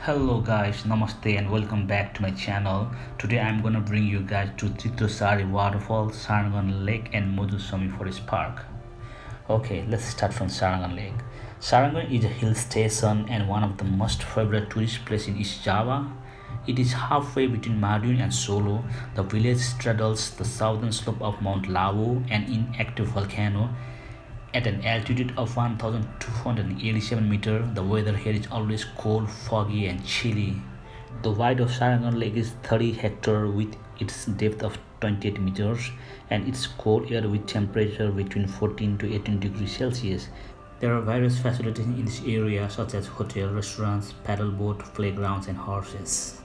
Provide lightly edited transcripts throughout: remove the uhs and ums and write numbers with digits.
Hello guys, namaste and welcome back to my channel. Today I'm gonna bring you guys to Tritosari waterfall, Sarangan Lake and Mojosemi Forest Park. Okay, let's start from Sarangan Lake. Sarangan is a hill station and one of the most favorite tourist places in East Java. It is halfway between Madiun and Solo. The village straddles the southern slope of Mount Lawu, an inactive volcano. At an altitude of 1287 meters, the weather here is always cold, foggy, and chilly. The width of Sarangan Lake is 30 hectares with its depth of 28 meters and its cold air with temperature between 14 to 18 degrees Celsius. There are various facilities in this area such as hotel, restaurants, paddle boat, playgrounds, and horses.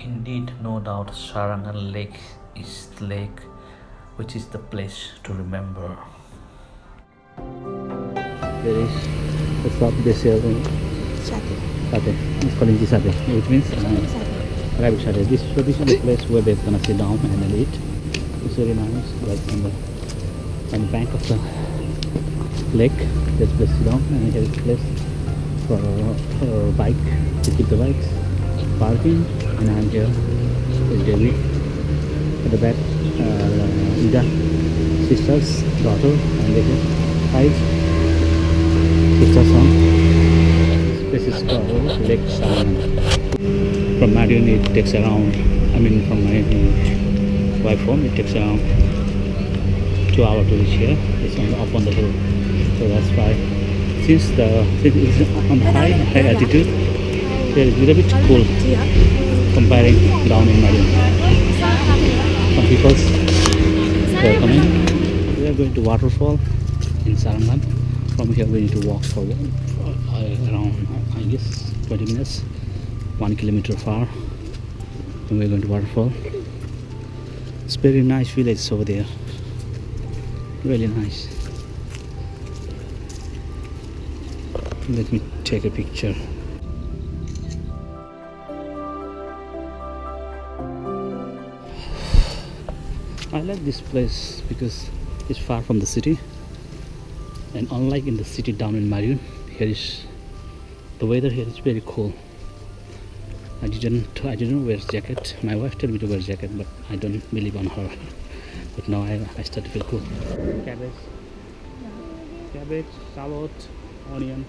Indeed, no doubt, Sarangan Lake is the lake which is the place to remember. There is a shop they sell Sate. satay. It's called Inji satay, which means rabbit satay. This is the place where they're gonna sit down and then eat. It's very nice, like on the bank of the lake. There's a place to sit down, and here's a place for bike to keep the bikes parking. And I'm here with Devi at the back, Ida, sister's daughter, and they have 5 sister son. This place is called Lake Sarangan. From Madiun it takes around, from my wife home it takes around 2 hours to reach here. It's up on the hill, so that's why since it is on high altitude, there is a little bit cool comparing down in Madiun. Some people are coming. We are going to waterfall in Sarangan. From here we need to walk for around, I guess, 20 minutes, 1 kilometer far. And we are going to waterfall. It's very nice village over there. Really nice. Let me take a picture. I like this place because it's far from the city, and unlike in the city down in Madiun, the weather here is very cool. I didn't wear jacket. My wife told me to wear jacket, but I don't believe on her. But now I start to feel cool. Cabbage, salad, onion.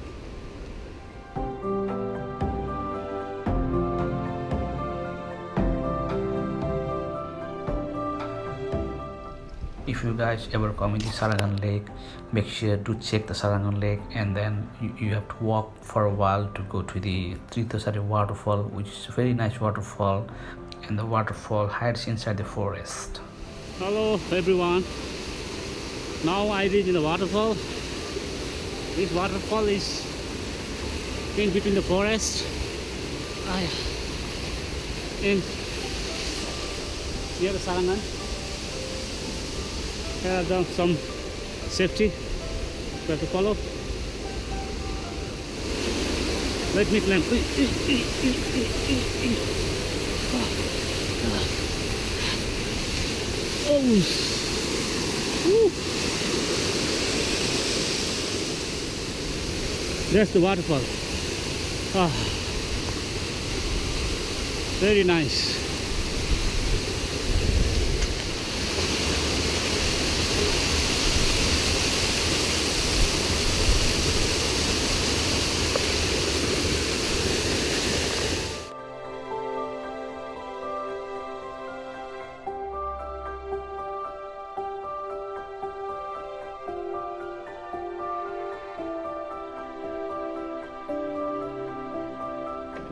If you guys ever come into Sarangan Lake, make sure to check the Sarangan Lake, and then you have to walk for a while to go to the Tritosari waterfall, which is a very nice waterfall, and the waterfall hides inside the forest. Hello everyone. Now I reach in the waterfall. This waterfall is in between the forest and near the Sarangan. Have some safety we have to follow. Let me climb. Oh, woo. That's the waterfall. Very nice.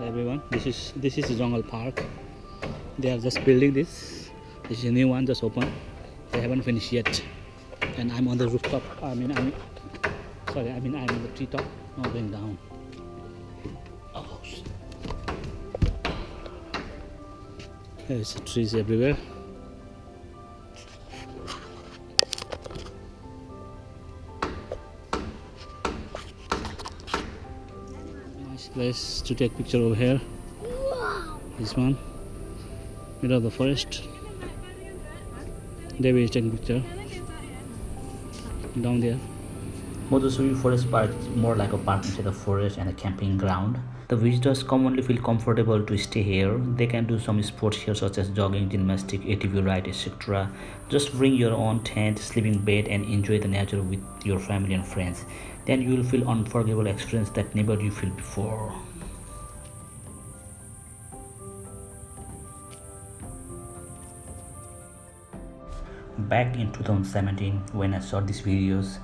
Everyone, this is the jungle park. They are just building this. This is a new one, just open. They haven't finished yet. And I'm on the rooftop. I'm on the treetop. Not going down. Oh, shit. There's trees everywhere. Nice place to take picture over here. This one, middle of the forest. There we taking picture. Down there. Mojosemi Forest Park is more like a park inside the forest and a camping ground. The visitors commonly feel comfortable to stay here. They can do some sports here such as jogging, gymnastic, ATV ride, etc. Just bring your own tent, sleeping bed and enjoy the nature with your family and friends. Then you will feel unforgettable experience that never you feel before. Back in 2017 when I saw these videos,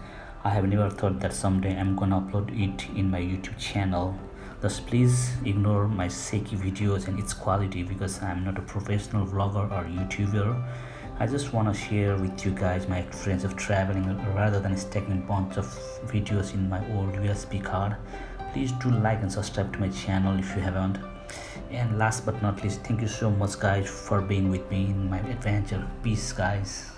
I have never thought that someday I'm gonna upload it in my YouTube channel. Thus please ignore my shaky videos and its quality because I'm not a professional vlogger or YouTuber. I just wanna share with you guys my experience of traveling rather than stacking a bunch of videos in my old USB card. Please do like and subscribe to my channel if you haven't. And last but not least, thank you so much guys for being with me in my adventure. Peace guys.